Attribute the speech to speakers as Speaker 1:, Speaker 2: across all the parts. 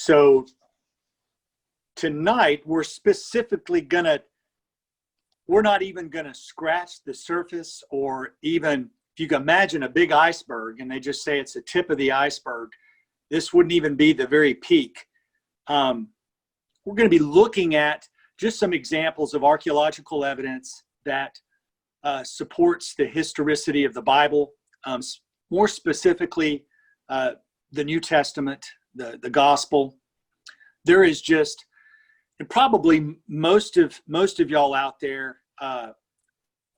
Speaker 1: So tonight we're not even gonna scratch the surface, or even if you can imagine a big iceberg and they just say it's the tip of the iceberg, this wouldn't even be the very peak. We're gonna be looking at just some examples of archaeological evidence that supports the historicity of the Bible, more specifically the New Testament, the Gospel. There is just, and probably most of y'all out there,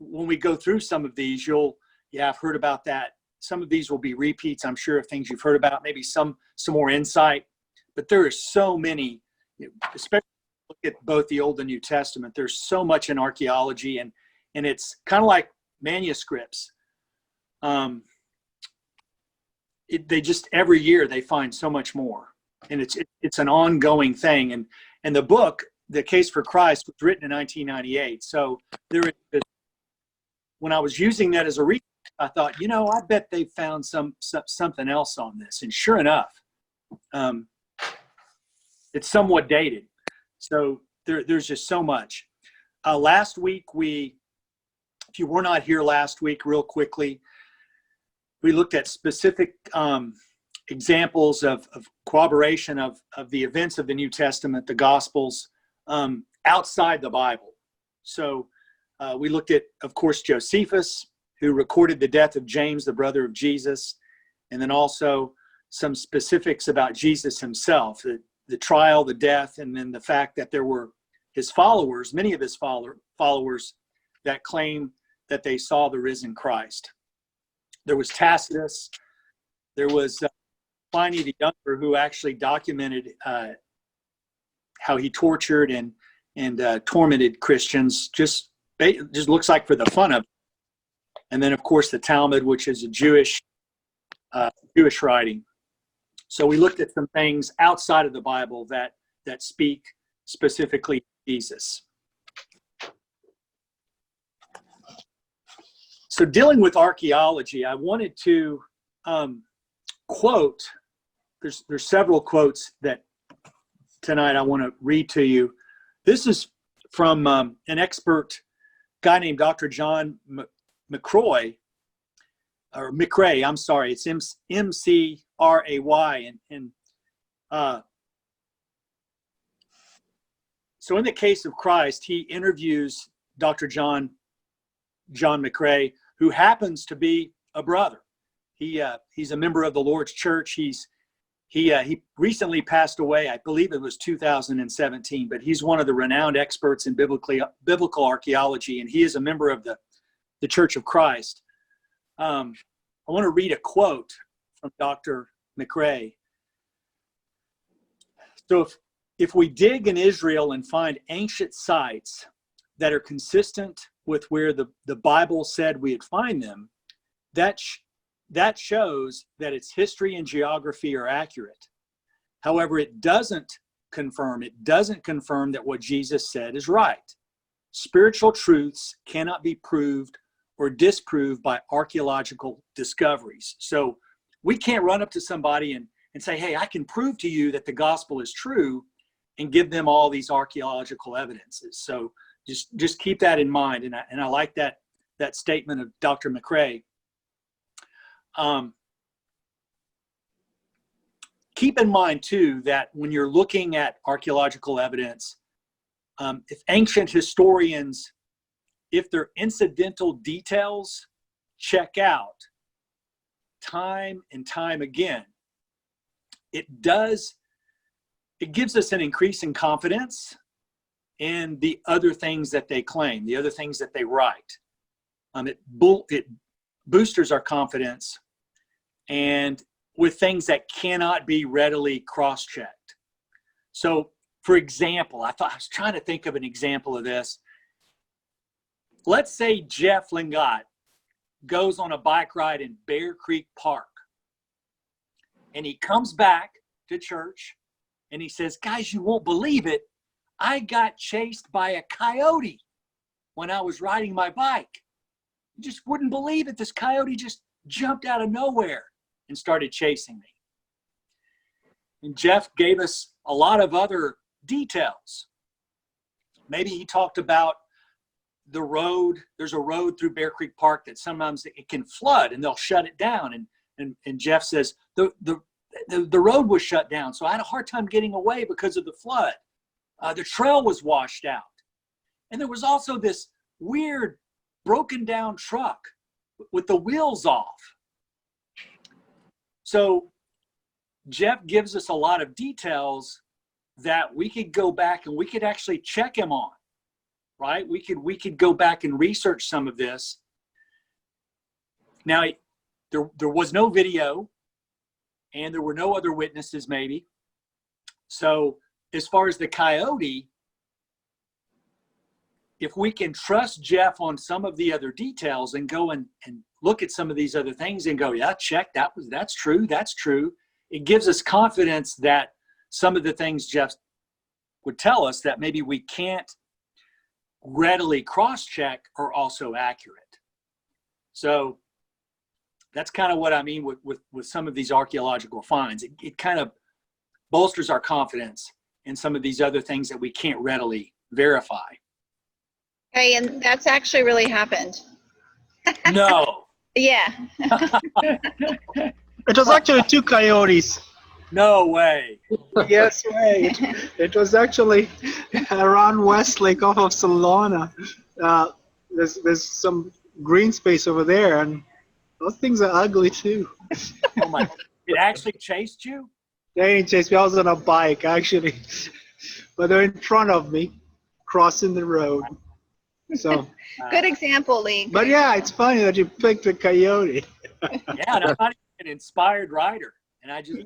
Speaker 1: when we go through some of these, I've heard about that. Some of these will be repeats, I'm sure, of things you've heard about, maybe some more insight. But there are so many, especially look at both the Old and New Testament. There's so much in archaeology, and it's kind of like manuscripts. They just, every year they find so much more, and it's an ongoing thing. And the book, The Case for Christ, was written in 1998. So when I was using that as a resource, I thought, I bet they found something else on this. And sure enough, it's somewhat dated. So there's just so much. Last week, if you were not here last week, real quickly, we looked at specific examples of corroboration of the events of the New Testament, the Gospels, outside the Bible. So we looked at, of course, Josephus, who recorded the death of James, the brother of Jesus, and then also some specifics about Jesus himself, the trial, the death, and then the fact that there were his followers, many of his followers, that claim that they saw the risen Christ. There was Tacitus. There was Pliny the Younger, who actually documented how he tortured and tormented Christians. Just looks like for the fun of it. And then, of course, the Talmud, which is a Jewish writing. So we looked at some things outside of the Bible that speak specifically to Jesus. So dealing with archaeology, I wanted to quote, there's several quotes that tonight I want to read to you. This is from an expert guy named Dr. John McCray, I'm sorry, it's M-C-R-A-Y. So in the Case of Christ, he interviews Dr. John McCray, who happens to be a brother. He's a member of the Lord's Church. He recently passed away. I believe it was 2017, but he's one of the renowned experts in biblical archaeology, and he is a member of the Church of Christ. I want to read a quote from Dr. McCray. So if we dig in Israel and find ancient sites that are consistent with where the Bible said we'd find them, that shows that its history and geography are accurate. However, it doesn't confirm that what Jesus said is right. Spiritual truths cannot be proved or disproved by archaeological discoveries. So we can't run up to somebody and say, hey, I can prove to you that the gospel is true, and give them all these archaeological evidences. So just keep that in mind. And I like that statement of Dr. McCray. Keep in mind too that when you're looking at archaeological evidence, if ancient historians, if their incidental details check out time and time again, it gives us an increase in confidence in the other things that they claim, the other things that they write. It boosters our confidence, and with things that cannot be readily cross-checked. So, for example, I was trying to think of an example of this. Let's say Jeff Lingott goes on a bike ride in Bear Creek Park, and he comes back to church and he says, guys, you won't believe it. I got chased by a coyote when I was riding my bike. You just wouldn't believe it. This coyote just jumped out of nowhere and started chasing me. And Jeff gave us a lot of other details. Maybe he talked about the road. There's a road through Bear Creek Park that sometimes it can flood and they'll shut it down. And Jeff says the road was shut down, so I had a hard time getting away because of the flood. The trail was washed out. And there was also this weird broken down truck with the wheels off. So Jeff gives us a lot of details that we could go back and we could actually check him on, right? We could go back and research some of this. Now, there was no video and there were no other witnesses maybe. So as far as the coyote, if we can trust Jeff on some of the other details and go and look at some of these other things and go, yeah, check, that's true. It gives us confidence that some of the things Jeff would tell us that maybe we can't readily cross-check are also accurate. So that's kind of what I mean with some of these archaeological finds. It kind of bolsters our confidence in some of these other things that we can't readily verify.
Speaker 2: Okay, and that's actually really happened.
Speaker 1: No.
Speaker 2: Yeah.
Speaker 3: It was actually 2 coyotes.
Speaker 1: No way.
Speaker 3: Yes, way. It was actually around Westlake off of Salona. There's some green space over there, and those things are ugly too.
Speaker 1: Oh my! It actually chased you?
Speaker 3: They didn't chase me. I was on a bike actually, but they're in front of me, crossing the road. So.
Speaker 2: Good example, Lee.
Speaker 3: But yeah, it's funny that you picked a coyote.
Speaker 1: Yeah, and I'm not even an inspired writer, and I just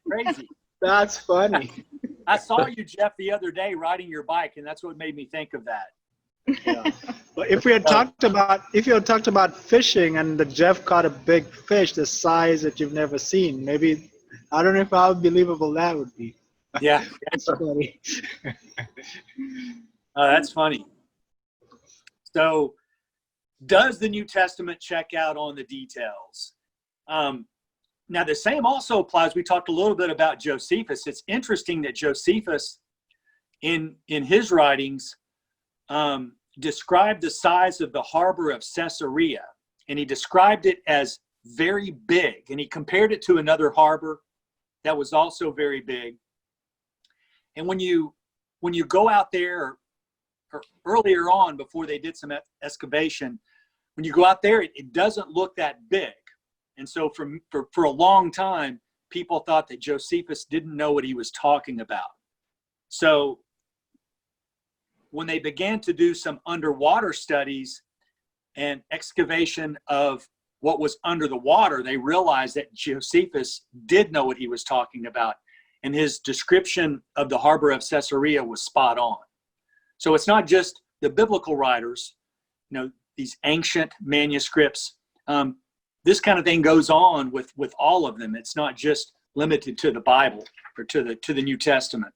Speaker 1: crazy.
Speaker 3: That's funny.
Speaker 1: I saw you, Jeff, the other day riding your bike, and that's what made me think of that.
Speaker 3: Yeah. But if you had talked about fishing and the Jeff caught a big fish the size that you've never seen, maybe I don't know how believable that would be.
Speaker 1: Yeah,
Speaker 3: that's funny.
Speaker 1: That's funny. So, does the New Testament check out on the details? Now, the same also applies. We talked a little bit about Josephus. It's interesting that Josephus, in his writings, described the size of the harbor of Caesarea, and he described it as very big, and he compared it to another harbor that was also very big. And when you go out there, or earlier on before they did some excavation, when you go out there, it doesn't look that big. And so for a long time, people thought that Josephus didn't know what he was talking about. So when they began to do some underwater studies and excavation of what was under the water, they realized that Josephus did know what he was talking about. And his description of the harbor of Caesarea was spot on. So it's not just the biblical writers, these ancient manuscripts. This kind of thing goes on with all of them. It's not just limited to the Bible or to the New Testament.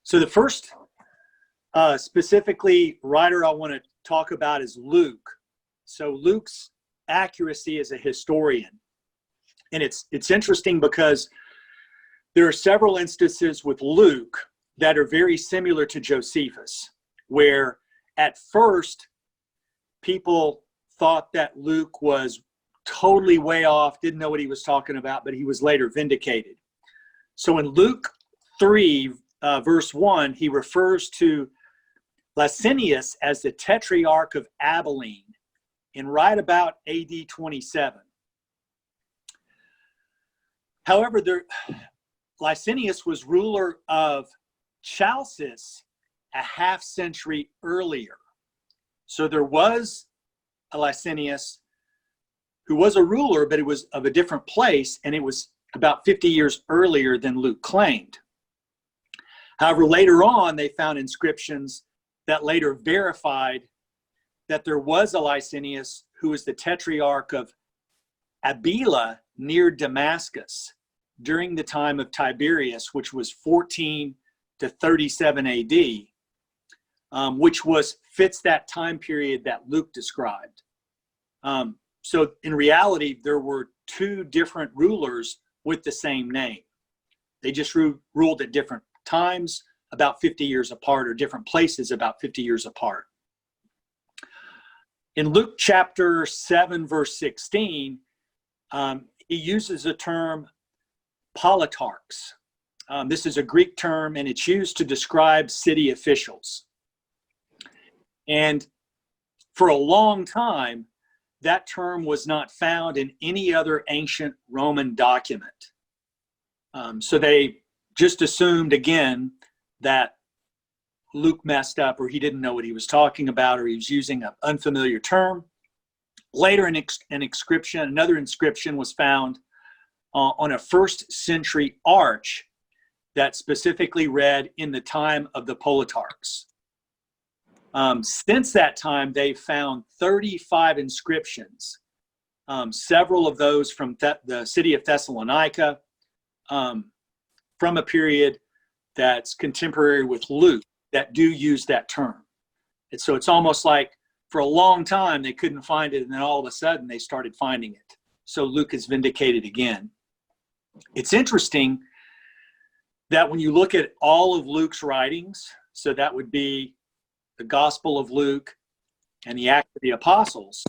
Speaker 1: So the first specifically writer I want to talk about is Luke. So Luke's accuracy as a historian. And it's interesting because there are several instances with Luke that are very similar to Josephus, where at first people thought that Luke was totally way off, didn't know what he was talking about, but he was later vindicated. So in Luke 3, verse 1, he refers to Licinius as the Tetrarch of Abilene in right about AD 27. However, Licinius was ruler of Chalcis a half century earlier. So there was a Licinius who was a ruler, but it was of a different place, and it was about 50 years earlier than Luke claimed. However, later on, they found inscriptions that later verified that there was a Licinius who was the Tetrarch of Abila near Damascus during the time of Tiberius, which was 14 to 37 AD, which fits that time period that Luke described. So in reality, there were 2 different rulers with the same name. They just ruled at different times, about 50 years apart, or different places about 50 years apart. In Luke chapter 7, verse 16, he uses the term politarchs. This is a Greek term, and it's used to describe city officials. And for a long time, that term was not found in any other ancient Roman document. So they just assumed, again, that Luke messed up, or he didn't know what he was talking about, or he was using an unfamiliar term. Later, another inscription was found on a 1st century arch that specifically read, "In the time of the politarchs." Since that time, they've found 35 inscriptions, several of those from the city of Thessalonica, from a period that's contemporary with Luke, that do use that term. And so it's almost like for a long time they couldn't find it, and then all of a sudden they started finding it. So Luke is vindicated again. It's interesting that when you look at all of Luke's writings, so that would be the Gospel of Luke and the Acts of the Apostles,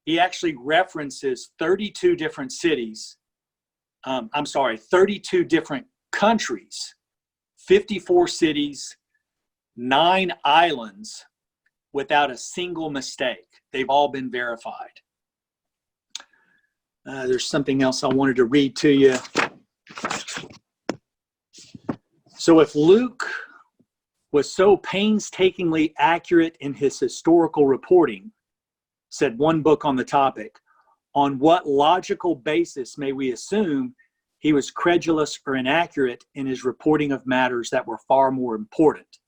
Speaker 1: he actually references 32 different cities, 32 different countries, 54 cities, 9 islands, without a single mistake. They've all been verified. There's something else I wanted to read to you. So if Luke was so painstakingly accurate in his historical reporting, said one book on the topic, on what logical basis may we assume he was credulous or inaccurate in his reporting of matters that were far more important?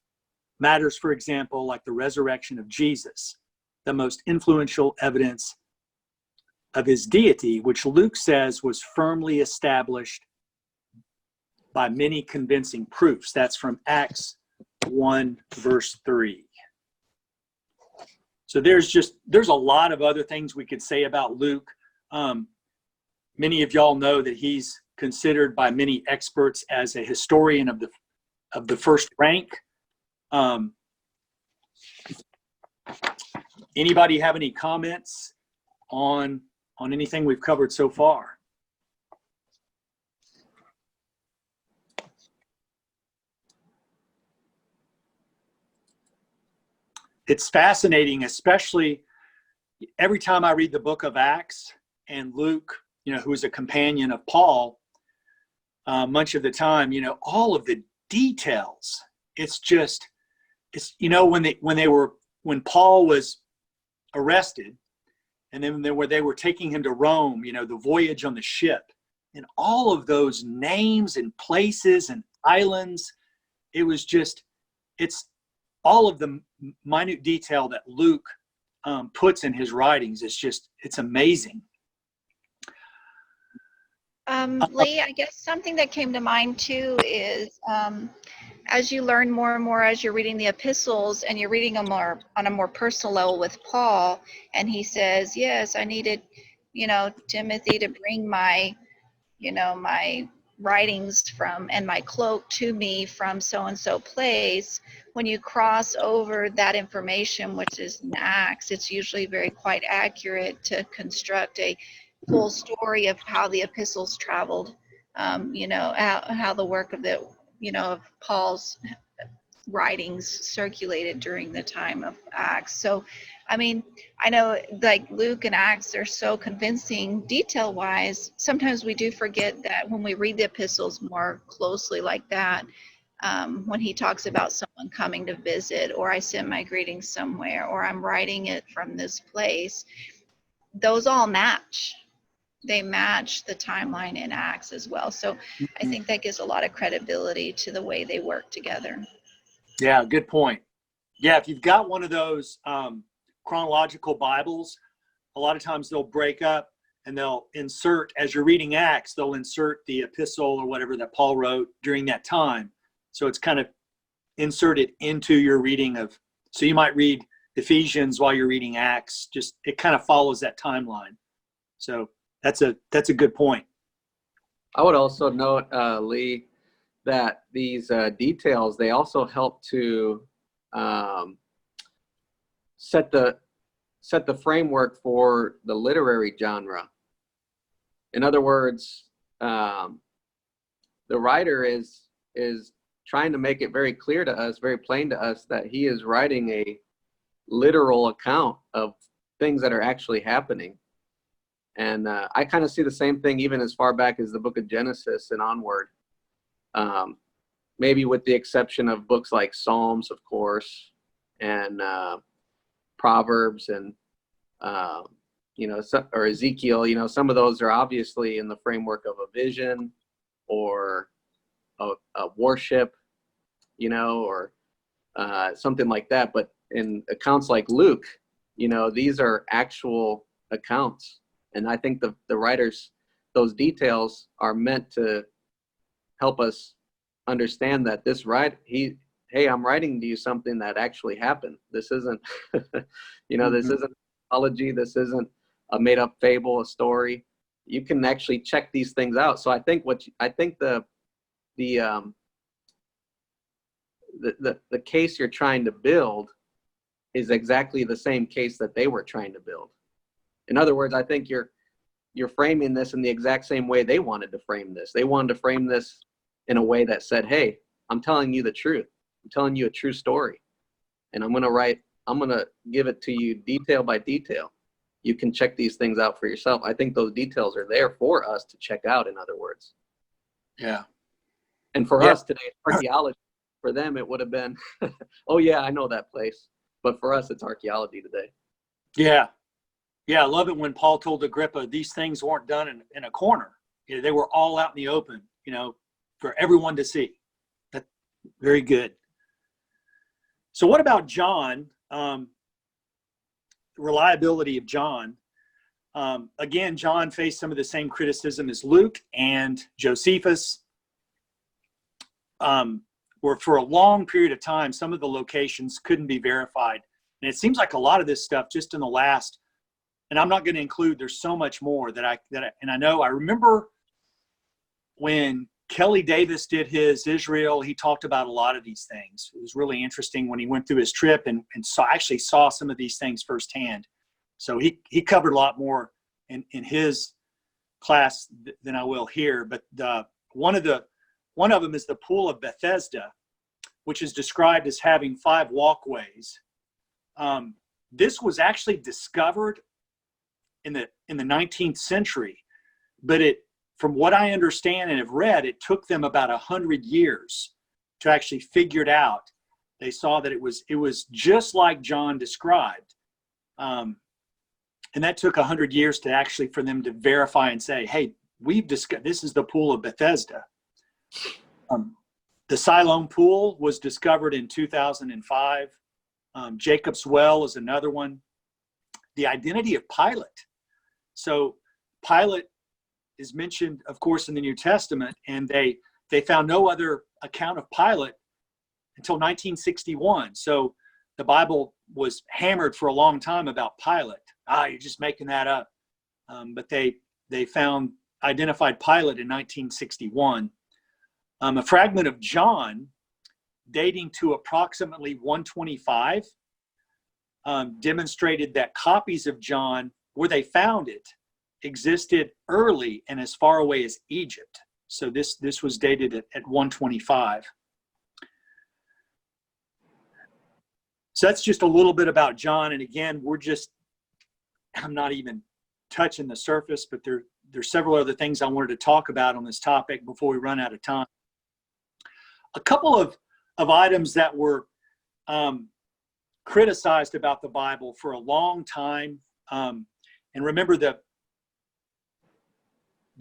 Speaker 1: Matters, for example, like the resurrection of Jesus, the most influential evidence of his deity, which Luke says was firmly established by many convincing proofs. That's from Acts 1, verse 3. So there's a lot of other things we could say about Luke. Many of y'all know that he's considered by many experts as a historian of the first rank. Anybody have any comments on anything we've covered so far? It's fascinating, especially every time I read the book of Acts, and Luke, who is a companion of Paul, much of the time, all of the details. When Paul was arrested, and then they were taking him to Rome, the voyage on the ship, and all of those names and places and islands, it's all of the minute detail that Luke puts in his writings. It's amazing.
Speaker 2: Lee, I guess something that came to mind too is as you learn more and more as you're reading the epistles, and you're reading them more on a more personal level with Paul, and he says, yes, I needed, Timothy to bring my writings from and my cloak to me from so-and-so place. When you cross over that information, which is in Acts, it's usually quite accurate to construct a full story of how the epistles traveled, how the work of of Paul's writings circulated during the time of Acts. So, I know like Luke and Acts are so convincing detail-wise. Sometimes we do forget that when we read the epistles more closely like that, when he talks about someone coming to visit, or I sent my greetings somewhere, or I'm writing it from this place, those all match. They match the timeline in Acts as well. So I think that gives a lot of credibility to the way they work together.
Speaker 1: Yeah, good point. Yeah, if you've got one of those chronological Bibles, a lot of times they'll break up and they'll insert, as you're reading Acts, they'll insert the epistle or whatever that Paul wrote during that time. So it's kind of inserted into your reading of, so you might read Ephesians while you're reading Acts. Just, it kind of follows that timeline. So that's a good point.
Speaker 4: I would also note, Lee, that these details, they also help to set the framework for the literary genre. In other words, the writer is trying to make it very clear to us, very plain to us, that he is writing a literal account of things that are actually happening. And I kind of see the same thing even as far back as the book of Genesis and onward. Maybe with the exception of books like Psalms, of course, and Proverbs, and or Ezekiel. Some of those are obviously in the framework of a vision or a worship, or something like that. But in accounts like Luke, these are actual accounts. And I think the writers, those details are meant to help us understand that this hey, I'm writing to you something that actually happened. This isn't, this isn't mythology. This isn't a made up fable, a story. You can actually check these things out. So I think the case you're trying to build is exactly the same case that they were trying to build. In other words, I think you're framing this in the exact same way they wanted to frame this. They wanted to frame this in a way that said, hey, I'm telling you the truth. I'm telling you a true story. And I'm going to give it to you detail by detail. You can check these things out for yourself. I think those details are there for us to check out, in other words.
Speaker 1: Yeah.
Speaker 4: And for us today, archaeology. For them, it would have been, oh yeah, I know that place. But for us, it's archaeology today.
Speaker 1: Yeah. Yeah, I love it when Paul told Agrippa these things weren't done in a corner. They were all out in the open, for everyone to see. That's very good. So what about John? The reliability of John. Again, John faced some of the same criticism as Luke and Josephus. Where for a long period of time, some of the locations couldn't be verified. And it seems like a lot of this stuff just in the last, and I'm not going to include, there's so much more I remember when Kelly Davis did his Israel, he talked about a lot of these things. It was really interesting when he went through his trip and actually saw some of these things firsthand. So he covered a lot more in his class than I will here. But one of them is the Pool of Bethesda, which is described as having 5 walkways. This was actually discovered in the 19th century, but from what I understand and have read, it took them about 100 years to actually figure it out. They saw that it was just like John described, and that took 100 years for them to verify and say, hey, we've discovered this is the Pool of Bethesda. The Siloam Pool was discovered in 2005. Jacob's Well is another one. The identity of Pilate. So Pilate is mentioned, of course, in the New Testament, and they found no other account of Pilate until 1961. So the Bible was hammered for a long time about Pilate. You're just making that up. But they identified Pilate in 1961. A fragment of John dating to approximately 125 demonstrated that copies of John, where they found it, existed early and as far away as Egypt. So this was dated at 125. So that's just a little bit about John. And again, I'm not even touching the surface, but there's several other things I wanted to talk about on this topic before we run out of time. A couple of items that were criticized about the Bible for a long time. And remember, the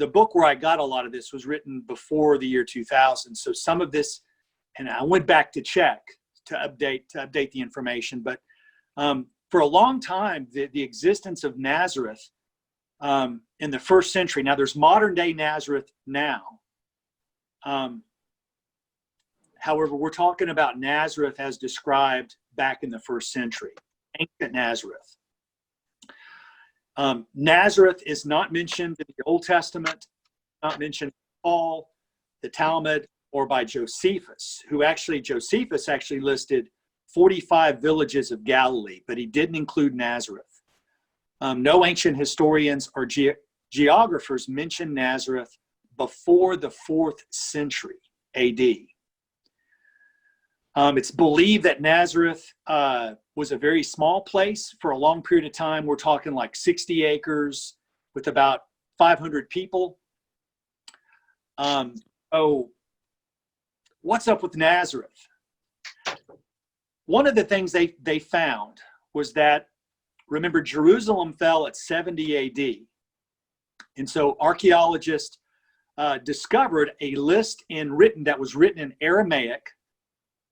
Speaker 1: book where I got a lot of this was written before the year 2000. So some of this, and I went back to check to update the information. But for a long time, the existence of Nazareth in the first century. Now there's modern day Nazareth now. However, we're talking about Nazareth as described back in the first century, ancient Nazareth. Nazareth is not mentioned in the Old Testament, not mentioned in Paul, the Talmud, or by Josephus, Josephus actually listed 45 villages of Galilee, but he didn't include Nazareth. No ancient historians or geographers mention Nazareth before the 4th century AD. It's believed that Nazareth was a very small place for a long period of time. We're talking like 60 acres with about 500 people. Oh, what's up with Nazareth? One of the things they found was that, remember, Jerusalem fell at 70 AD. And so archaeologists discovered a list that was written in Aramaic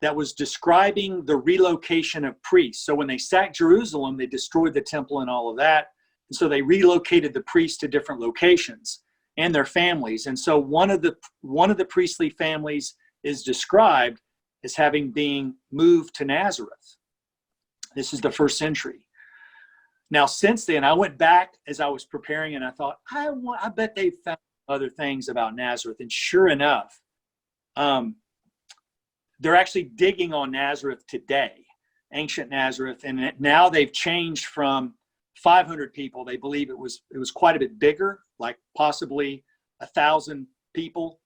Speaker 1: that was describing the relocation of priests. So when they sacked Jerusalem, they destroyed the temple and all of that. And so they relocated the priests to different locations and their families. And so one of the priestly families is described as having been moved to Nazareth. This is the 1st century. Now, since then, I went back as I was preparing and I thought, I bet they found other things about Nazareth. And sure enough, they're actually digging on Nazareth today, ancient Nazareth. And now they've changed from 500 people. They believe it was quite a bit bigger, like possibly 1,000 people.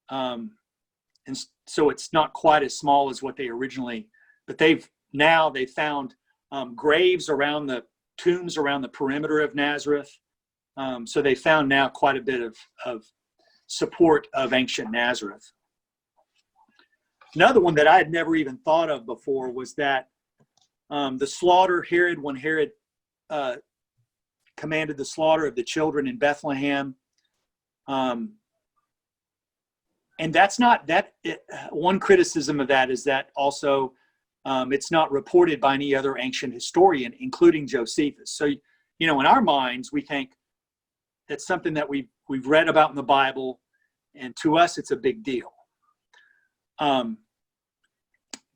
Speaker 1: And so it's not quite as small as what they originally, but they've found graves around the tombs around the perimeter of Nazareth. So they found now quite a bit of support of ancient Nazareth. Another one that I had never even thought of before was that the slaughter, when Herod commanded the slaughter of the children in Bethlehem. And that's not one criticism of that is that also it's not reported by any other ancient historian, including Josephus. So, in our minds, we think that's something that we've read about in the Bible, and to us, it's a big deal.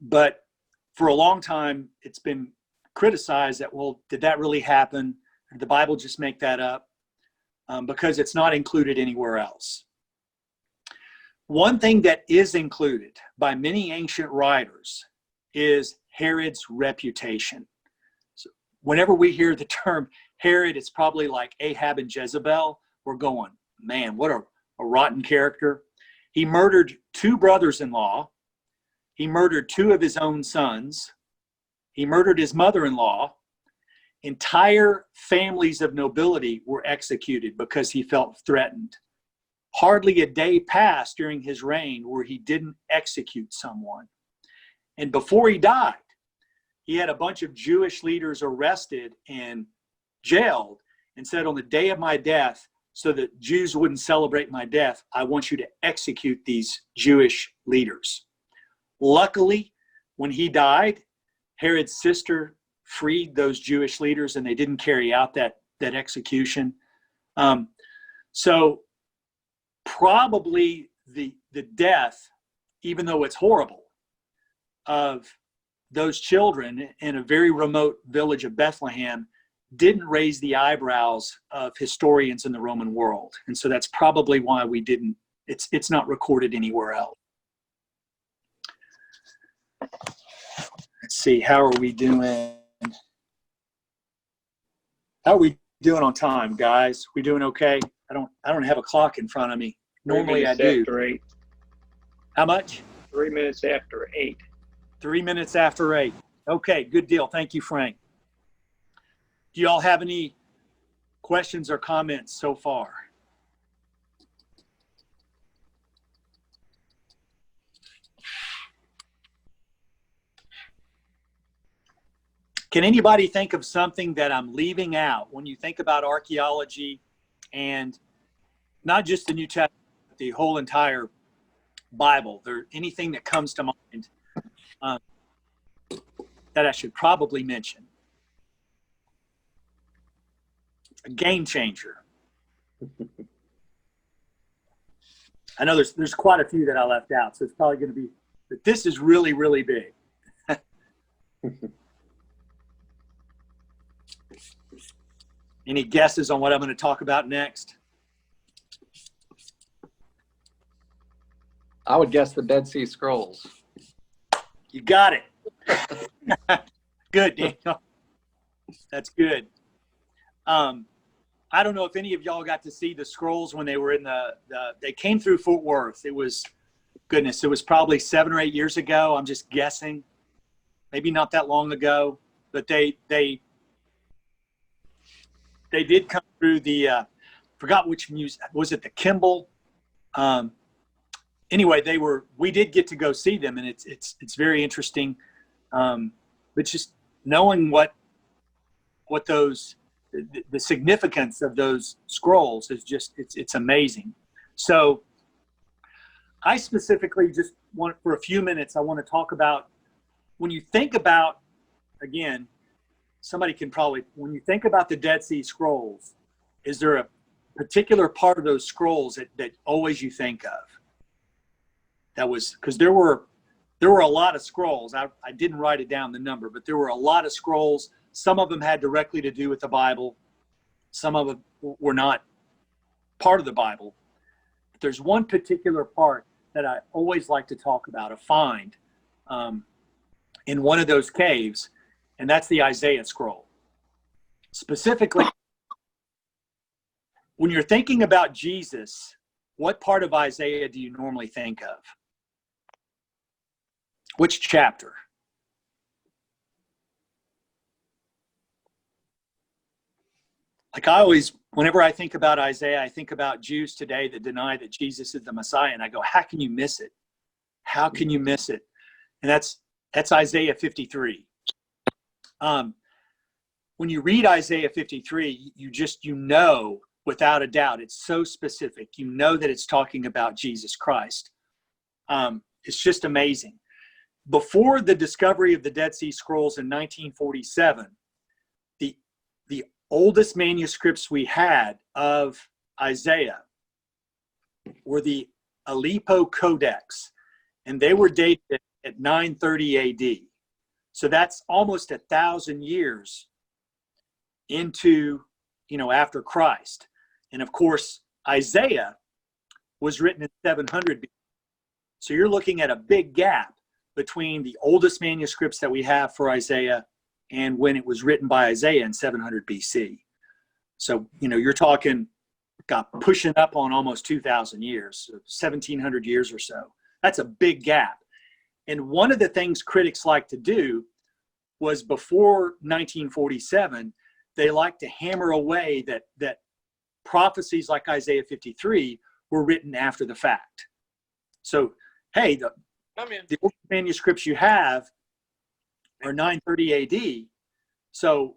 Speaker 1: But for a long time, it's been criticized that, well, did that really happen? Did the Bible just make that up? Because it's not included anywhere else. One thing that is included by many ancient writers is Herod's reputation. So whenever we hear the term Herod, it's probably like Ahab and Jezebel. We're going, man, what a rotten character. He murdered 2 brothers-in-law. He murdered 2 of his own sons. He murdered his mother-in-law. Entire families of nobility were executed because he felt threatened. Hardly a day passed during his reign where he didn't execute someone. And before he died, he had a bunch of Jewish leaders arrested and jailed and said, on the day of my death, so that Jews wouldn't celebrate my death, I want you to execute these Jewish leaders. Luckily, when he died, Herod's sister freed those Jewish leaders and they didn't carry out that execution. So probably the death, even though it's horrible, of those children in a very remote village of Bethlehem didn't raise the eyebrows of historians in the Roman world. And so that's probably why it's not recorded anywhere else. Let's see, how are we doing? How are we doing on time, guys? We doing okay? I don't have a clock in front of me. Normally I do.
Speaker 5: 3 minutes after 8.
Speaker 1: How much?
Speaker 5: 3 minutes after 8.
Speaker 1: 3 minutes after 8. Okay, good deal. Thank you, Frank. Do you all have any questions or comments so far? Can anybody think of something that I'm leaving out when you think about archaeology, and not just the New Testament, but the whole entire Bible? There anything that comes to mind that I should probably mention? A game changer. I know there's quite a few that I left out, so it's probably going to be, but this is really, really big. Any guesses on what I'm going to talk about next?
Speaker 4: I would guess the Dead Sea Scrolls.
Speaker 1: You got it. Good, Daniel. That's good. I don't know if any of y'all got to see the scrolls when they were in they came through Fort Worth. It was, goodness, it was probably 7 or 8 years ago. I'm just guessing. Maybe not that long ago, but they did come through the, forgot which museum, was it the Kimball? Anyway, we did get to go see them, and it's very interesting. But just knowing what those, the significance of those scrolls is just, it's amazing. So I specifically just want, for a few minutes, I want to talk about, when you think about, again, somebody can probably, when you think about the Dead Sea Scrolls, is there a particular part of those scrolls that always you think of? That was, because there were a lot of scrolls. I didn't write it down, the number, but there were a lot of scrolls. Some of them had directly to do with the Bible. Some of them were not part of the Bible. But there's one particular part that I always like to talk about, a find in one of those caves, and that's the Isaiah scroll. Specifically, when you're thinking about Jesus, what part of Isaiah do you normally think of? Which chapter? Like I always, whenever I think about Isaiah, I think about Jews today that deny that Jesus is the Messiah, and I go, how can you miss it? How can you miss it? And that's Isaiah 53. When you read Isaiah 53, you know without a doubt, it's so specific. You know that it's talking about Jesus Christ. It's just amazing. Before the discovery of the Dead Sea Scrolls in 1947, the oldest manuscripts we had of Isaiah were the Aleppo Codex, and they were dated at 930 AD. So that's almost 1,000 years into, after Christ. And of course, Isaiah was written in 700 BC. So you're looking at a big gap between the oldest manuscripts that we have for Isaiah and when it was written by Isaiah in 700 BC. So, you're talking, pushing up on almost 2,000 years, 1,700 years or so. That's a big gap. And one of the things critics like to do was, before 1947, they like to hammer away that prophecies like Isaiah 53 were written after the fact. So, hey, the old manuscripts you have are 930 AD. So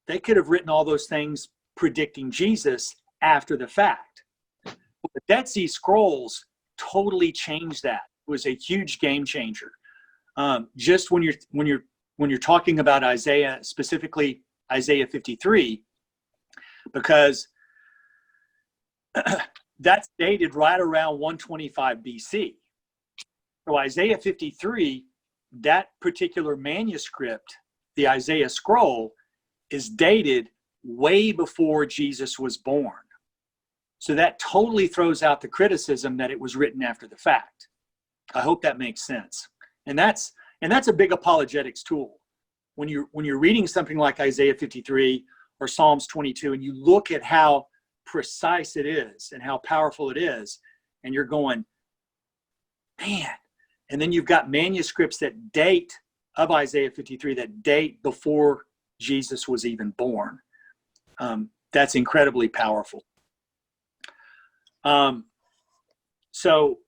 Speaker 1: they could have written all those things predicting Jesus after the fact. Well, the Dead Sea Scrolls totally changed that. It was a huge game changer. Just when you're talking about Isaiah, specifically Isaiah 53, because that's dated right around 125 BC. So Isaiah 53, that particular manuscript, the Isaiah scroll, is dated way before Jesus was born. So that totally throws out the criticism that it was written after the fact. I hope that makes sense. And that's a big apologetics tool. When you're reading something like Isaiah 53 or Psalms 22, and you look at how precise it is and how powerful it is, and you're going, man. And then you've got manuscripts that date of Isaiah 53 that date before Jesus was even born. That's incredibly powerful. So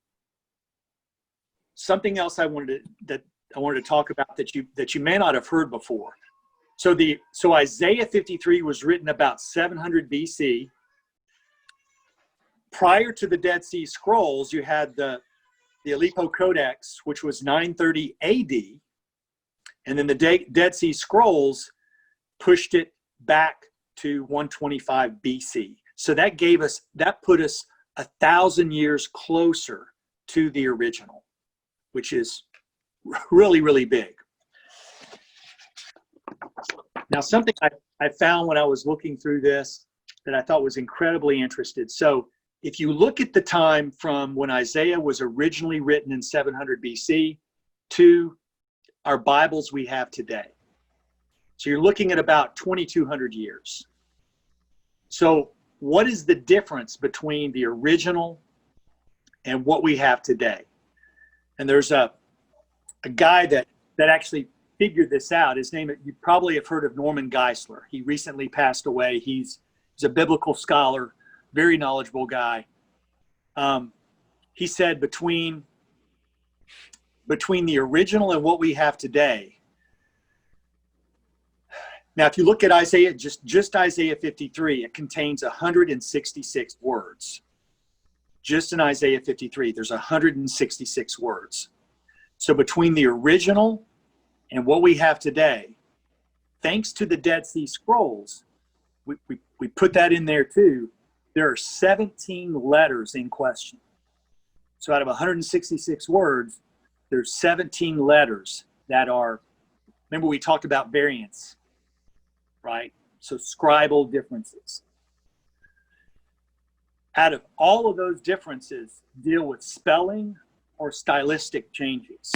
Speaker 1: something else I wanted to talk about that you may not have heard before. So Isaiah 53 was written about 700 BC. Prior to the Dead Sea Scrolls, you had the Aleppo Codex, which was 930 AD, and then the Dead Sea Scrolls pushed it back to 125 BC. So that put us 1,000 years closer to the original, which is really, really big. Now, something I found when I was looking through this that I thought was incredibly interesting. So if you look at the time from when Isaiah was originally written in 700 BC to our Bibles we have today. So you're looking at about 2,200 years. So what is the difference between the original and what we have today? And there's a guy that actually figured this out. His name, you probably have heard of Norman Geisler. He recently passed away. He's a biblical scholar, very knowledgeable guy. He said between the original and what we have today. Now, if you look at Isaiah, just Isaiah 53, it contains 166 words. Just in Isaiah 53, there's 166 words. So between the original and what we have today, thanks to the Dead Sea Scrolls, we put that in there too, there are 17 letters in question. So out of 166 words, there's 17 letters that are, remember we talked about variants, right? So scribal differences. Out of all of those differences deal with spelling or stylistic changes.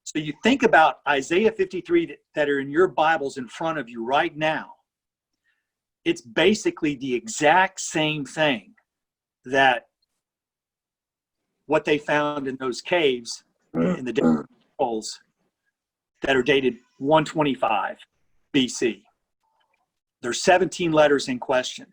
Speaker 1: So you think about Isaiah 53 that are in your Bibles in front of you right now. It's basically the exact same thing that what they found in those caves in the Dead Sea Scrolls that are dated 125 BC. There's 17 letters in question.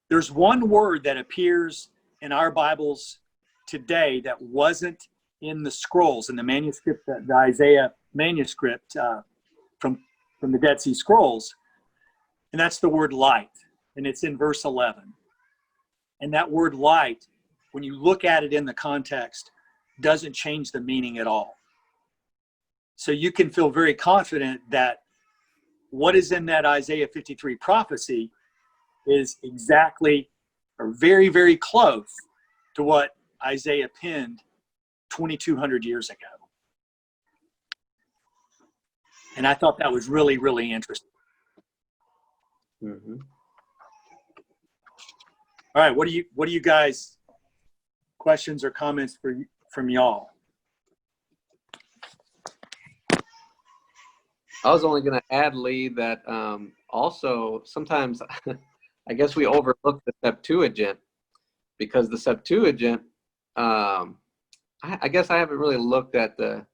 Speaker 1: There's one word that appears in our Bibles today that wasn't in the scrolls, in the manuscript, the Isaiah manuscript from the Dead Sea Scrolls, and that's the word light, and it's in verse 11. And that word light, when you look at it in the context, doesn't change the meaning at all. So you can feel very confident that what is in that Isaiah 53 prophecy is exactly or very, very close to what Isaiah penned 2,200 years ago. And I thought that was really, really interesting.
Speaker 4: Mm-hmm.
Speaker 1: All right, what do you guys, questions or comments from y'all?
Speaker 4: I was only going to add, Lee, that also sometimes I guess we overlook the Septuagint, because the Septuagint, I guess I haven't really looked at the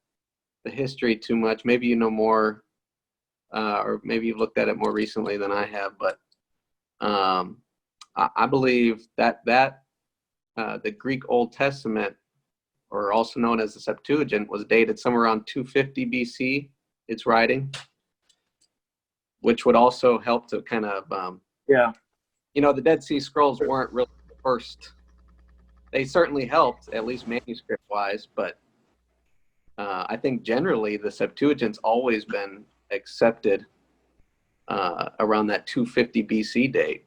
Speaker 4: history too much. Maybe you know more, or maybe you've looked at it more recently than I have. But I believe that the Greek Old Testament, or also known as the Septuagint, was dated somewhere around 250 BC. Its writing, which would also help to kind of, the Dead Sea Scrolls weren't really the first. They certainly helped, at least manuscript-wise, but I think generally the Septuagint's always been accepted around that 250 BC date.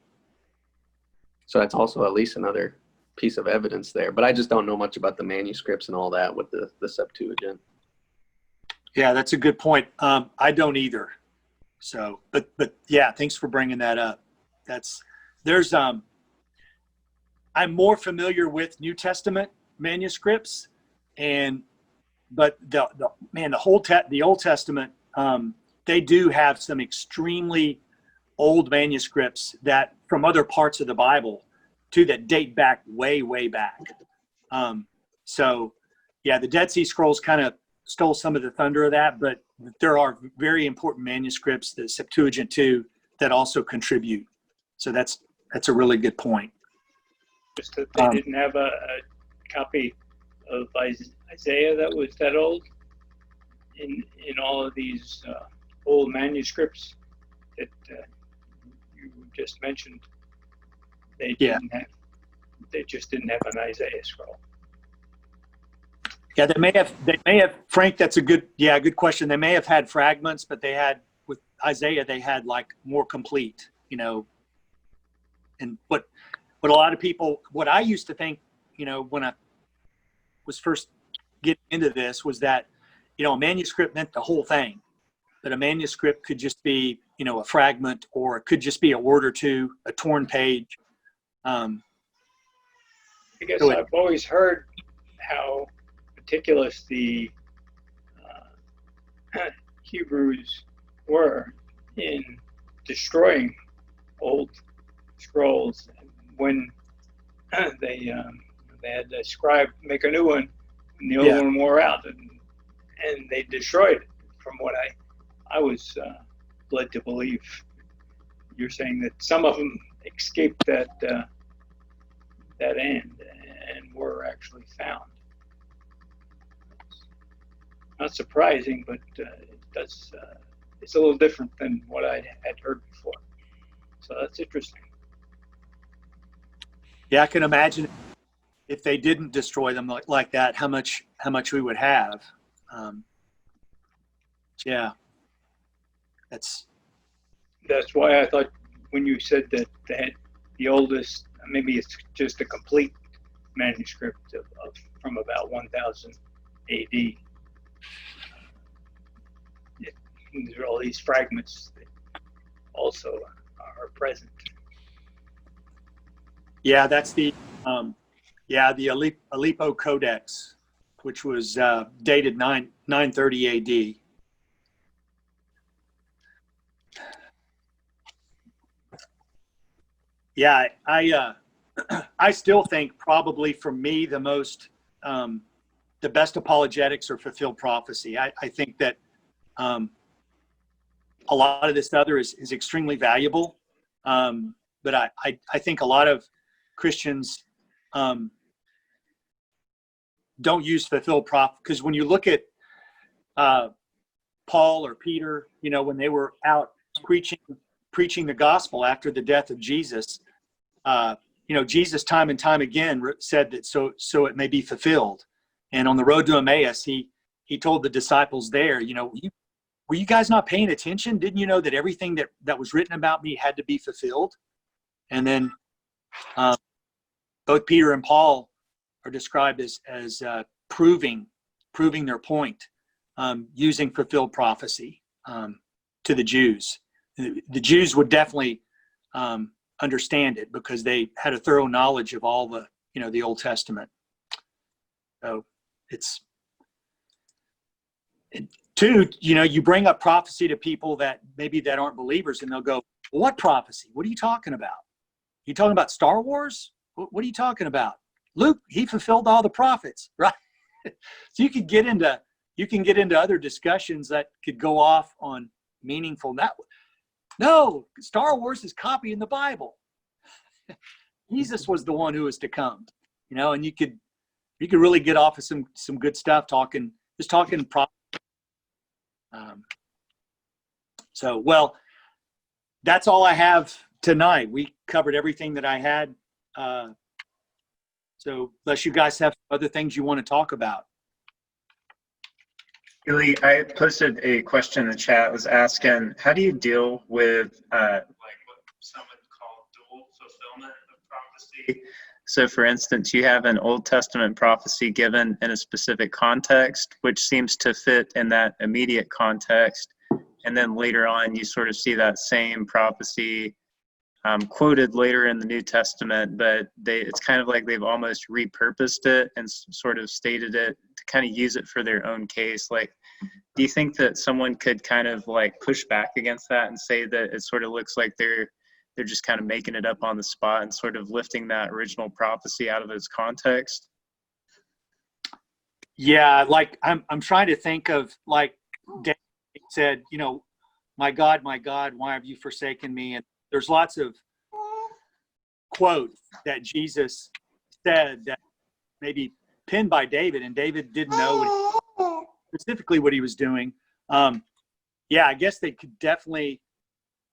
Speaker 4: So that's also at least another piece of evidence there. But I just don't know much about the manuscripts and all that with the Septuagint.
Speaker 1: Yeah, that's a good point. I don't either. So, but yeah, thanks for bringing that up. I'm more familiar with New Testament manuscripts, but the Old Testament, they do have some extremely old manuscripts that from other parts of the Bible too that date back way, way back. So yeah, the Dead Sea Scrolls kind of stole some of the thunder of that, but there are very important manuscripts, the Septuagint too, that also contribute. So that's a really good point.
Speaker 5: Just that they didn't have a copy of Isaiah that was that old in all of these old manuscripts that you just mentioned. They just didn't have an Isaiah scroll.
Speaker 1: Yeah, they may have, Frank, that's a good question. They may have had fragments, but they had, with Isaiah, they had like more complete, and what a lot of people, what I used to think, when I was first getting into this was that, a manuscript meant the whole thing, that a manuscript could just be, a fragment, or it could just be a word or two, a torn page.
Speaker 5: I guess
Speaker 1: So
Speaker 5: I've always heard how meticulous the Hebrews were in destroying old scrolls when they had the scribe make a new one, and the old
Speaker 1: Yeah.
Speaker 5: one wore out, and they destroyed it. From what I was led to believe, you're saying that some of them escaped that end and were actually found. Not surprising, but it does. It's a little different than what I had heard before. So that's interesting.
Speaker 1: yeah, I can imagine if they didn't destroy them like that, how much we would have. Yeah, that's
Speaker 5: Why I thought when you said that the oldest, maybe it's just a complete manuscript of from about 1000 AD. There are all these fragments that also are present.
Speaker 1: yeah, that's the Aleppo Codex, which was dated 930 AD. Yeah, I still think probably for me the best apologetics are fulfilled prophecy. I think that a lot of this other is extremely valuable, but I think a lot of Christians don't use fulfilled prophecy, because when you look at Paul or Peter, when they were out preaching the gospel after the death of Jesus, Jesus time and time again said that so it may be fulfilled. And on the road to Emmaus, he told the disciples there, were you guys not paying attention? Didn't you know that everything that was written about me had to be fulfilled? And then both Peter and Paul are described as proving their point, using fulfilled prophecy to the Jews. The Jews would definitely understand it because they had a thorough knowledge of all the Old Testament. So it's two, you bring up prophecy to people that aren't believers, and they'll go, well, what prophecy? What are you talking about? You talking about Star Wars? What are you talking about? Luke, he fulfilled all the prophets, right? So you can get into other discussions that could go off on meaningful. No, Star Wars is copying the Bible. Jesus was the one who was to come, and you could really get off of some good stuff talking prophecy. So, well, that's all I have tonight. We covered everything that I had. So unless you guys have other things you want to talk about.
Speaker 6: Billy, I posted a question in the chat, was asking, how do you deal with like what some would call dual fulfillment of prophecy? So for instance, you have an Old Testament prophecy given in a specific context, which seems to fit in that immediate context. And then later on, you sort of see that same prophecy quoted later in the New Testament, but it's kind of like they've almost repurposed it and sort of stated it to kind of use it for their own case. Like, do you think that someone could kind of like push back against that and say that it sort of looks like they're just kind of making it up on the spot and sort of lifting that original prophecy out of its context?
Speaker 1: Yeah, like I'm trying to think of, like David said, my God, why have you forsaken me? And there's lots of quotes that Jesus said that maybe penned by David, and David didn't know specifically what he was doing. Yeah, I guess they could definitely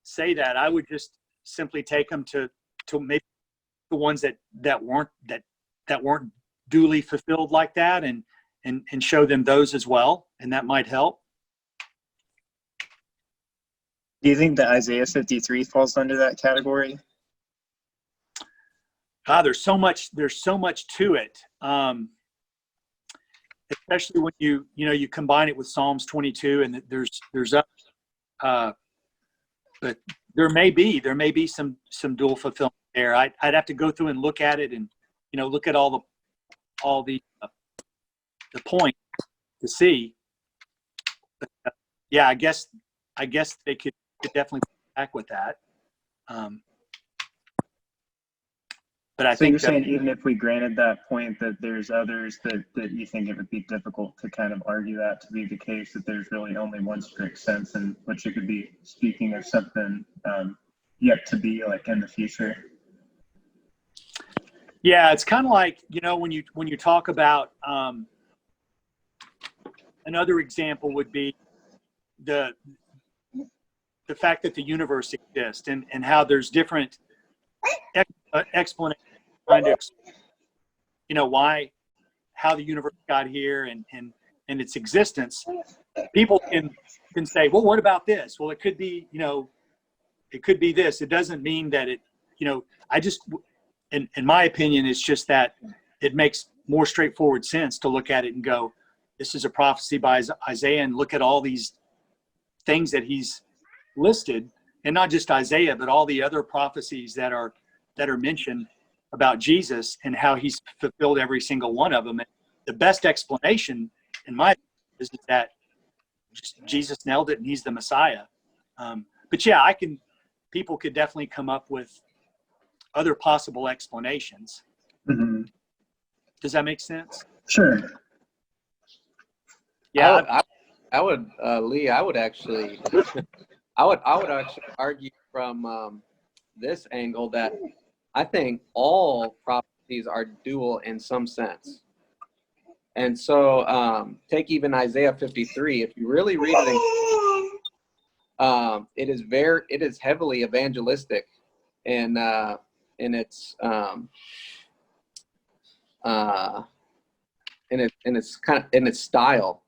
Speaker 1: say that. I would just simply take them to maybe the ones that weren't duly fulfilled like that, and show them those as well, and that might help.
Speaker 6: Do you think that Isaiah 53 falls under that category?
Speaker 1: There's so much to it, especially when you combine it with Psalms 22, and but there may be some dual fulfillment there. I'd have to go through and look at it and look at all the points to see. But, yeah, I guess they could definitely back with that. But I
Speaker 6: So you're
Speaker 1: think that,
Speaker 6: saying even if we granted that point, that there's others that you think it would be difficult to kind of argue that to be the case, that there's really only one strict sense in which it could be speaking of something yet to be, like in the future.
Speaker 1: yeah, it's kind of like, when you talk about another example would be the fact that the universe exists and how there's different explanations trying to, how the universe got here and its existence. People can say, well, what about this? Well, it could be, it could be this. It doesn't mean that it, I just, in my opinion, it's just that it makes more straightforward sense to look at it and go, this is a prophecy by Isaiah, and look at all these things that he's listed, and not just Isaiah, but all the other prophecies that are mentioned about Jesus and how he's fulfilled every single one of them. And the best explanation, in my opinion, is that Jesus nailed it and he's the Messiah. But yeah, people could definitely come up with other possible explanations.
Speaker 6: Mm-hmm.
Speaker 1: Does that make sense?
Speaker 6: Sure.
Speaker 1: Yeah.
Speaker 4: I would, Lee, I would actually argue from this angle that I think all prophecies are dual in some sense. And so take even Isaiah 53. If you really read it, it is heavily evangelistic in its in its style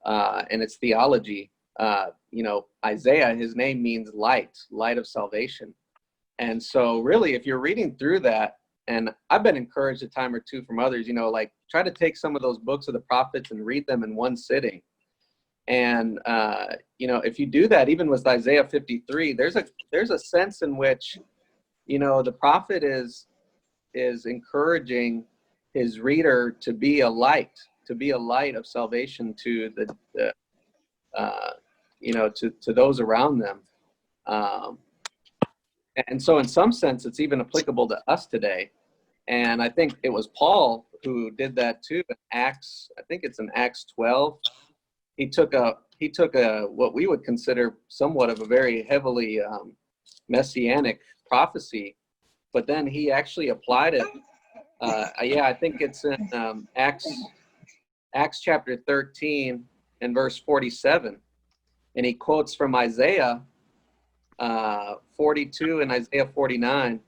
Speaker 4: and its theology. Isaiah, his name means light of salvation. And so really, if you're reading through that, and I've been encouraged a time or two from others, like try to take some of those books of the prophets and read them in one sitting. And, if you do that, even with Isaiah 53, there's a sense in which, the prophet is encouraging his reader to be a light of salvation to to those around them. And so in some sense, it's even applicable to us today. And I think it was Paul who did that too in Acts. I think it's in Acts 12. He took a what we would consider somewhat of a very heavily messianic prophecy, but then he actually applied it. I think it's in Acts chapter 13 and verse 47, and he quotes from Isaiah 42 and Isaiah 49.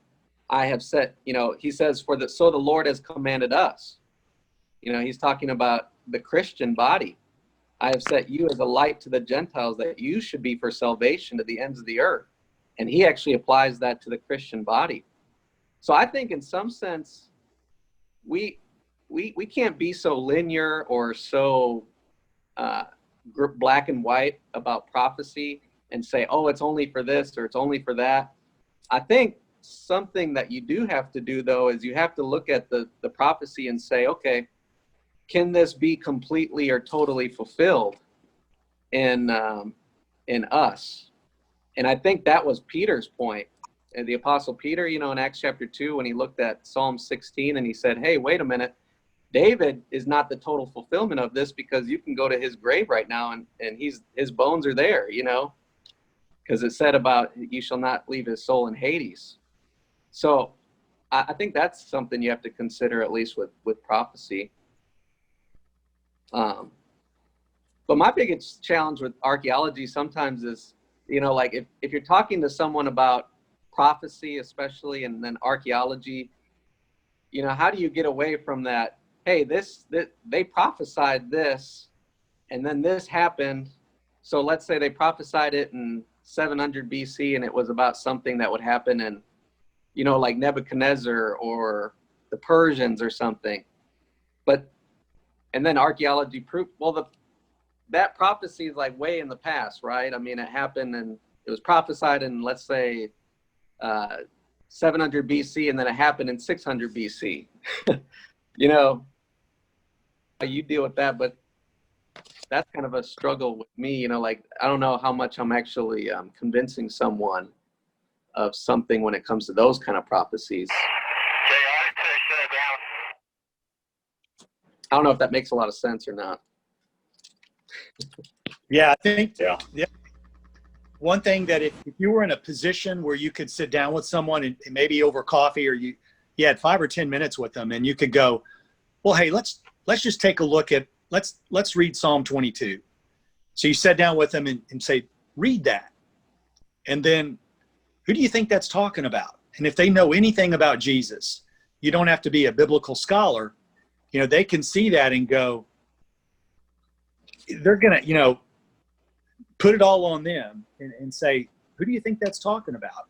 Speaker 4: I have set, he says, so the Lord has commanded us. He's talking about the Christian body. I have set you as a light to the Gentiles, that you should be for salvation to the ends of the earth. And he actually applies that to the Christian body. So I think in some sense, we can't be so linear or so black and white about prophecy and say, oh, it's only for this or it's only for that. I think something that you do have to do, though, is you have to look at the prophecy and say, okay, can this be completely or totally fulfilled in us? And I think that was Peter's point. And the Apostle Peter, in Acts chapter 2, when he looked at Psalm 16 and he said, hey, wait a minute, David is not the total fulfillment of this, because you can go to his grave right now and his bones are there, because it said about you shall not leave his soul in Hades. So I think that's something you have to consider, at least with prophecy. But my biggest challenge with archaeology sometimes is, like if you're talking to someone about prophecy, especially, and then archaeology, how do you get away from that? Hey, they prophesied this, and then this happened. So let's say they prophesied it in 700 BC, and it was about something that would happen in, like Nebuchadnezzar or the Persians or something. And then archaeology proved, that prophecy is like way in the past, right? I mean, it happened and it was prophesied in, let's say, 700 BC and then it happened in 600 BC. You know, you deal with that, but that's kind of a struggle with me. You know, like, I don't know how much I'm actually convincing someone of something when it comes to those kind of prophecies. I don't know if that makes a lot of sense or not.
Speaker 1: Yeah, I think
Speaker 5: Yeah.
Speaker 1: one thing that if you were in a position where you could sit down with someone and maybe over coffee, or you had 5 or 10 minutes with them, and you could go, well, hey, let's just take a look at, let's read Psalm 22. So you sit down with them and say, read that. And then who do you think that's talking about? And if they know anything about Jesus, you don't have to be a biblical scholar. You know, they can see that and go, they're going to, you know, put it all on them and say, who do you think that's talking about?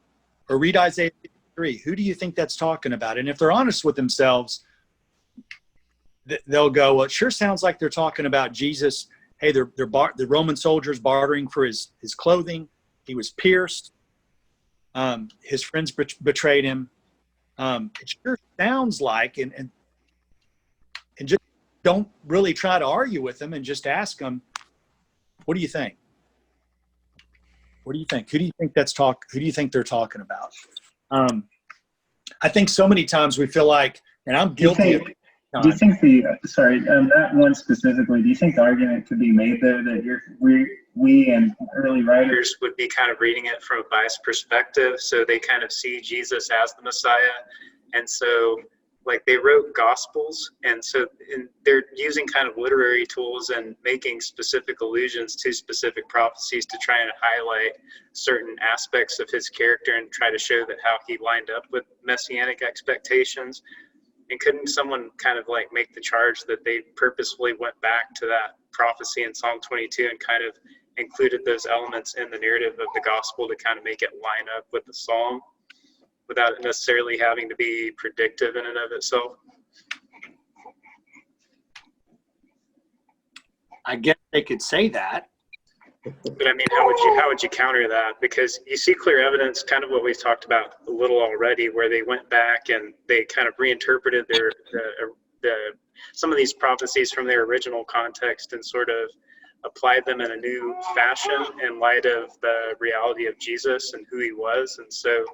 Speaker 1: Or read Isaiah 53. Who do you think that's talking about? And if they're honest with themselves, they'll go, well, it sure sounds like they're talking about Jesus. Hey, the Roman soldiers bartering for his clothing. He was pierced. His friends betrayed him. It sure sounds like, and just don't really try to argue with them, and just ask them, what do you think? What do you think? Who do you think who do you think they're talking about? I think so many times we feel like, and I'm guilty of it.
Speaker 6: Do you think that one specifically, do you think the argument could be made though that we and early writers would be kind of reading it from a biased perspective, so they kind of see Jesus as the Messiah, and so like they wrote gospels, and so they're using kind of literary tools and making specific allusions to specific prophecies to try and highlight certain aspects of his character and try to show that how he lined up with messianic expectations. And couldn't someone kind of like make the charge that they purposefully went back to that prophecy in Psalm 22 and kind of included those elements in the narrative of the gospel to kind of make it line up with the psalm without it necessarily having to be predictive in and of itself?
Speaker 1: I guess they could say that.
Speaker 6: But I mean, how would you counter that? Because you see clear evidence, kind of what we've talked about a little already, where they went back and they kind of reinterpreted some of these prophecies from their original context and sort of applied them in a new fashion in light of the reality of Jesus and who he was. And so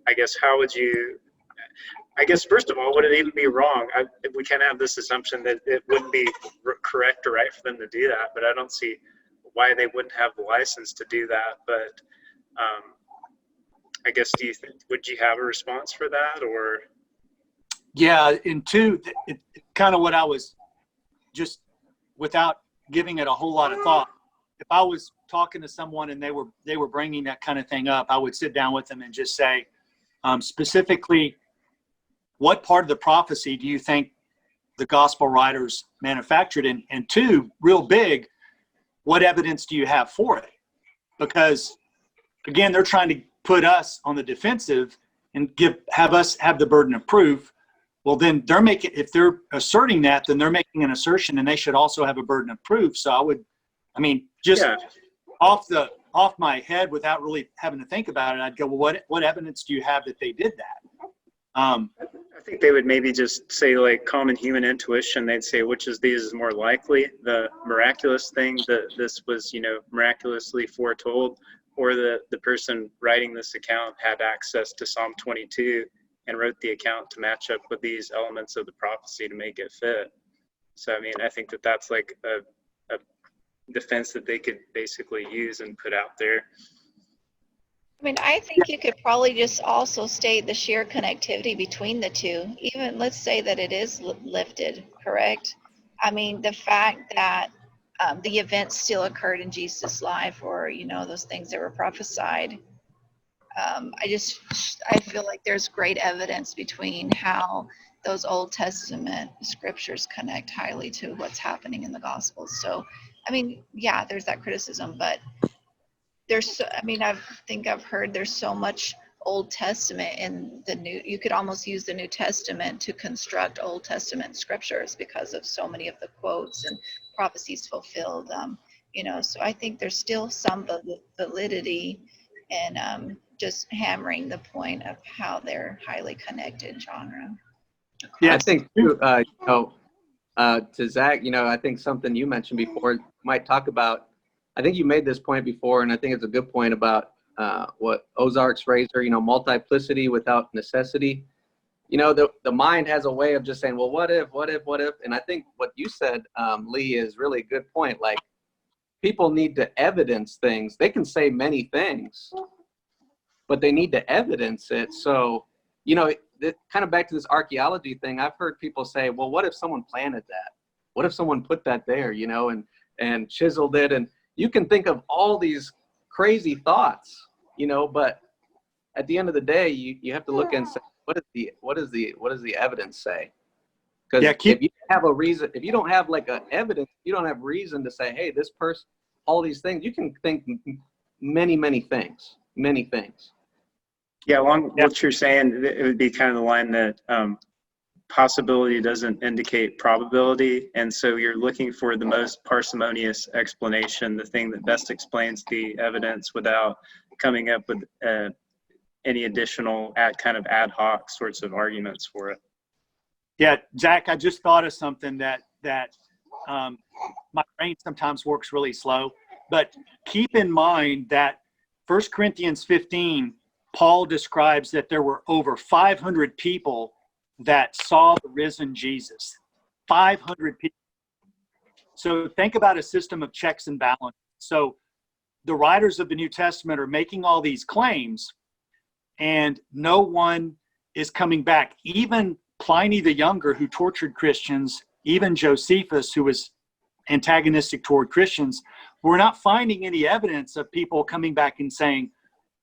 Speaker 6: I guess first of all, would it even be wrong? We can't have this assumption that it wouldn't be correct or right for them to do that, but I don't see why they wouldn't have the license to do that. But I guess, would you have a response for that, or?
Speaker 1: Yeah, and two, it's kind of what I was just, without giving it a whole lot of thought, if I was talking to someone and they were bringing that kind of thing up, I would sit down with them and just say, specifically, what part of the prophecy do you think the gospel writers manufactured? And two, real big, what evidence do you have for it? Because again, they're trying to put us on the defensive and have us have the burden of proof. Well, then if they're asserting that, then they're making an assertion, and they should also have a burden of proof. So off my head, without really having to think about it, I'd go, well, what evidence do you have that they did that?
Speaker 6: I think they would maybe just say, like, common human intuition. They'd say, which of these is more likely, the miraculous thing that this was, miraculously foretold, or the person writing this account had access to Psalm 22 and wrote the account to match up with these elements of the prophecy to make it fit. So, I mean, I think that's like a defense that they could basically use and put out there.
Speaker 2: I mean, I think you could probably just also state the sheer connectivity between the two. Even let's say that it is lifted, correct? I mean, the fact that the events still occurred in Jesus' life, or, those things that were prophesied. I feel like there's great evidence between how those Old Testament scriptures connect highly to what's happening in the Gospels. So, I mean, yeah, there's that criticism, but I've heard there's so much Old Testament in the New. You could almost use the New Testament to construct Old Testament scriptures because of so many of the quotes and prophecies fulfilled. So I think there's still some validity in just hammering the point of how they're highly connected genre.
Speaker 1: Yeah.
Speaker 4: I think too, to Zach, I think something you mentioned before might talk about. I think you made this point before, and I think it's a good point about what Ozark's razor, multiplicity without necessity. The mind has a way of just saying, well, what if? And I think what you said, Lee, is really a good point. Like, people need to evidence things. They can say many things, but they need to evidence it. So, kind of back to this archaeology thing, I've heard people say, well, what if someone planted that? What if someone put that there, and chiseled it? And you can think of all these crazy thoughts, but at the end of the day, you have to look and say, what does the evidence say? Because if you have a reason, if you don't have like a evidence, you don't have reason to say, hey, this person, all these things. You can think many things.
Speaker 6: Yeah, along what you're saying, it would be kind of the line that possibility doesn't indicate probability, and so you're looking for the most parsimonious explanation, the thing that best explains the evidence without coming up with any additional kind of ad hoc sorts of arguments for it.
Speaker 1: Yeah, Zach, I just thought of something that my brain sometimes works really slow, but keep in mind that 1 Corinthians 15, Paul describes that there were over 500 people that saw the risen Jesus. 500 people. So think about a system of checks and balances. So the writers of the New Testament are making all these claims, and no one is coming back. Even Pliny the Younger, who tortured Christians, even Josephus, who was antagonistic toward Christians, we're not finding any evidence of people coming back and saying,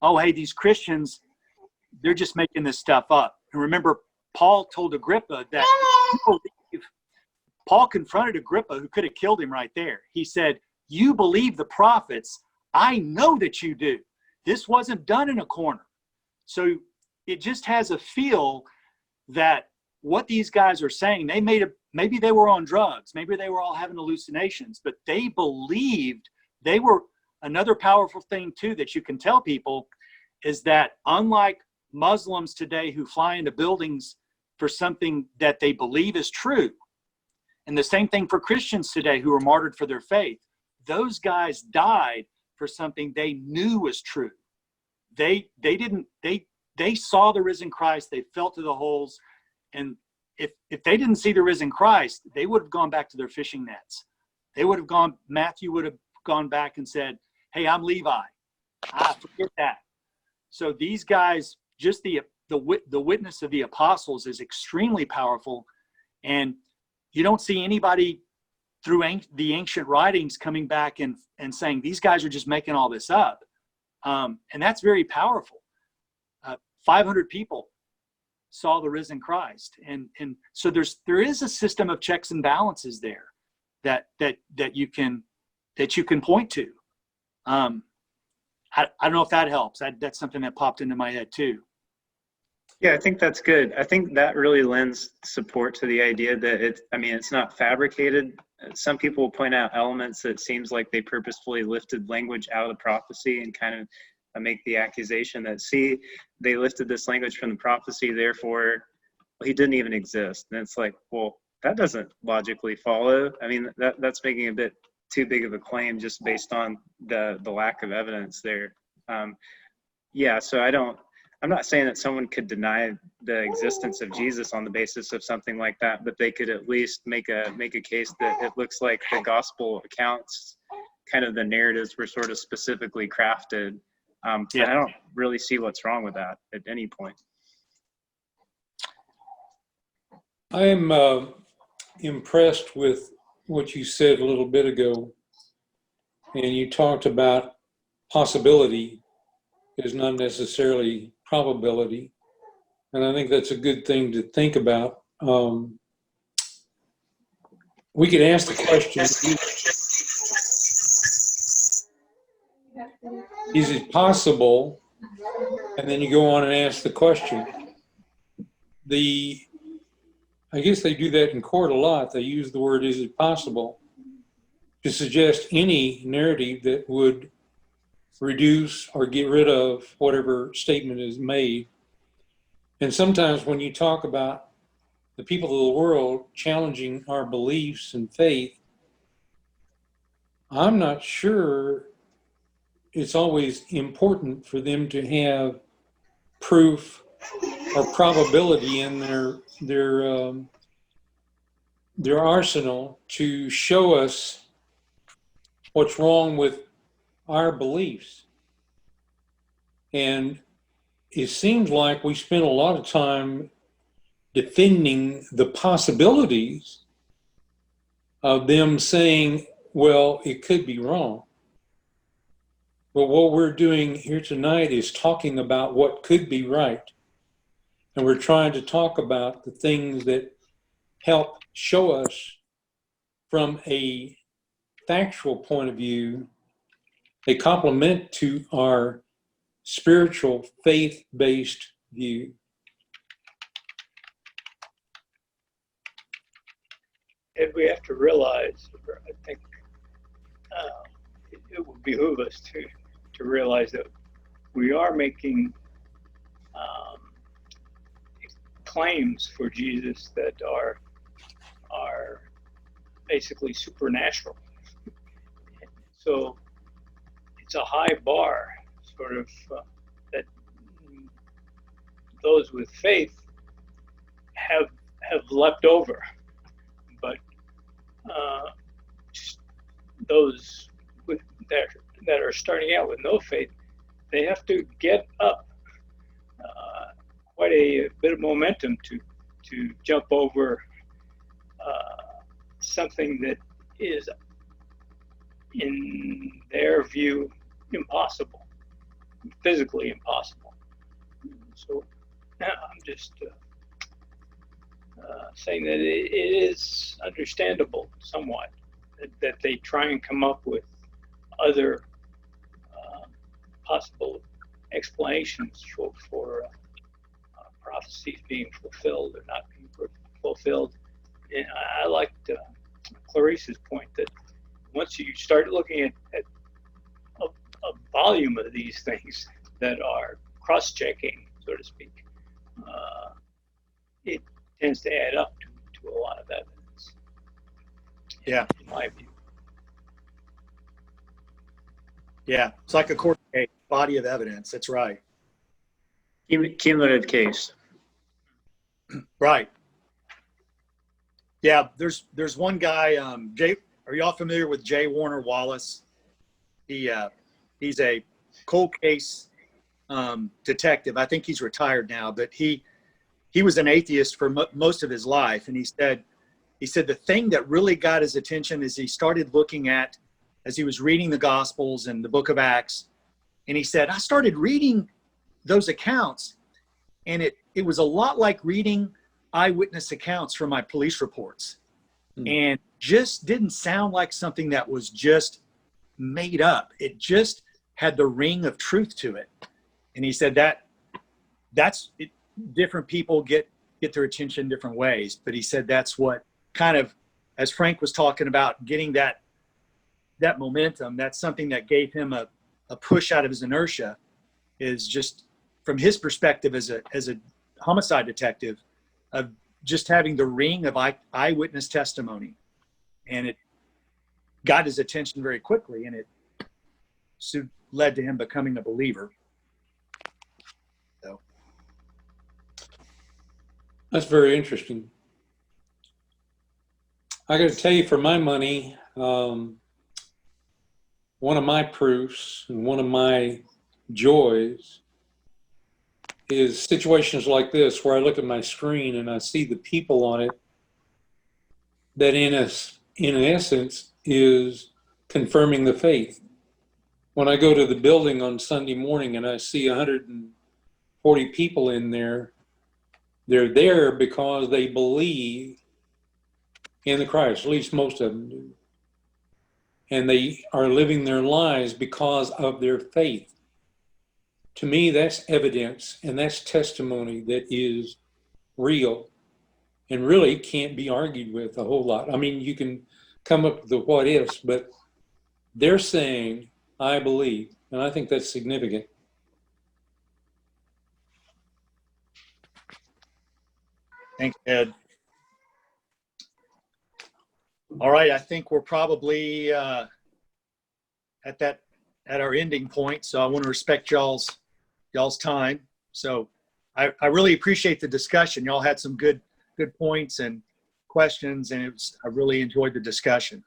Speaker 1: oh, hey, these Christians, they're just making this stuff up. And remember, Paul told Agrippa that Paul confronted Agrippa, who could have killed him right there. He said, you believe the prophets. I know that you do. This wasn't done in a corner. So it just has a feel that what these guys are saying, maybe they were on drugs, maybe they were all having hallucinations, but they believed they were. Another powerful thing too that you can tell people is that unlike Muslims today who fly into buildings for something that they believe is true, and the same thing for Christians today who are martyred for their faith, those guys died for something they knew was true. They saw the risen Christ, they fell through the holes, and if they didn't see the risen Christ, they would have gone back to their fishing nets. Matthew would have gone back and said, hey, I'm Levi. Forget that. So these guys, just the witness of the apostles is extremely powerful, and you don't see anybody through the ancient writings coming back and saying these guys are just making all this up, and that's very powerful. 500 people saw the risen Christ, and so there is a system of checks and balances there that you can point to. I don't know if that helps. That's something that popped into my head too.
Speaker 6: Yeah, I think that's good. I think that really lends support to the idea that it's not fabricated. Some people will point out elements that seems like they purposefully lifted language out of the prophecy and kind of make the accusation that, see, they lifted this language from the prophecy, therefore he didn't even exist. And it's like, well, that doesn't logically follow. I mean, that's making a bit too big of a claim just based on the lack of evidence there. So I'm not saying that someone could deny the existence of Jesus on the basis of something like that, but they could at least make a case that it looks like the gospel accounts, kind of the narratives were sort of specifically crafted. I don't really see what's wrong with that at any point.
Speaker 7: I'm impressed with what you said a little bit ago, and you talked about possibility is not necessarily probability, and I think that's a good thing to think about. We could ask the question, is it possible? And then you go on and ask the question. I guess they do that in court a lot. They use the word, is it possible, to suggest any narrative that would reduce or get rid of whatever statement is made. And sometimes when you talk about the people of the world challenging our beliefs and faith, I'm not sure it's always important for them to have proof or probability in their arsenal to show us what's wrong with our beliefs. And it seems like we spend a lot of time defending the possibilities of them saying, well, it could be wrong. But what we're doing here tonight is talking about what could be right. And we're trying to talk about the things that help show us from a factual point of view, a complement to our spiritual faith-based view.
Speaker 5: And we have to realize, I think it would behoove us to realize that we are making claims for Jesus that are basically supernatural. So it's a high bar, sort of, that those with faith have leapt over, but those that are starting out with no faith, they have to get up quite a bit of momentum to jump over something that is, in their view, impossible, physically impossible. So I'm just saying that it is understandable somewhat that they try and come up with other possible explanations for prophecies being fulfilled or not being fulfilled. And I liked Clarice's point that once you start looking at a volume of these things that are cross-checking, so to speak, it tends to add up to a lot of evidence.
Speaker 1: Yeah.
Speaker 5: In my view.
Speaker 1: Yeah, it's like a court case, body of evidence. That's right.
Speaker 6: Cumulative case.
Speaker 1: Right. Yeah, there's one guy, Jay. Are y'all familiar with J. Warner Wallace? He's a cold case detective. I think he's retired now, but he was an atheist for most of his life, and he said the thing that really got his attention is he started looking at, as he was reading the Gospels and the Book of Acts, and he said, I started reading those accounts, and it was a lot like reading eyewitness accounts from my police reports, and just didn't sound like something that was just made up. It just had the ring of truth to it. And he said that's it, different people get their attention different ways, but he said that's what kind of, as Frank was talking about, getting that momentum, that's something that gave him a push out of his inertia, is just from his perspective as a homicide detective, of just having the ring of eyewitness testimony. And it got his attention very quickly, and it led to him becoming a believer. So
Speaker 7: That's very interesting. I got to tell you, for my money, one of my proofs and one of my joys is situations like this, where I look at my screen and I see the people on it that in essence is confirming the faith. When I go to the building on Sunday morning and I see 140 people in there, they're there because they believe in the Christ, at least most of them do. And they are living their lives because of their faith. To me, that's evidence and that's testimony that is real and really can't be argued with a whole lot. I mean, you can come up with the what ifs, but they're saying, I believe. And I think that's significant.
Speaker 1: Thanks, Ed. All right, I think we're probably at our ending point. So I want to respect y'all's time. So I really appreciate the discussion. Y'all had some good points and questions, and I really enjoyed the discussion.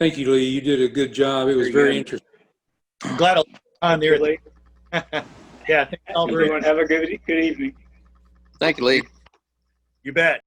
Speaker 7: Thank you, Lee. You did a good job. It was very interesting.
Speaker 1: I'm glad I was on there.
Speaker 5: Really.
Speaker 1: Yeah, thank y'all very
Speaker 5: Everyone have a good evening.
Speaker 4: Thank you, Lee.
Speaker 1: You bet.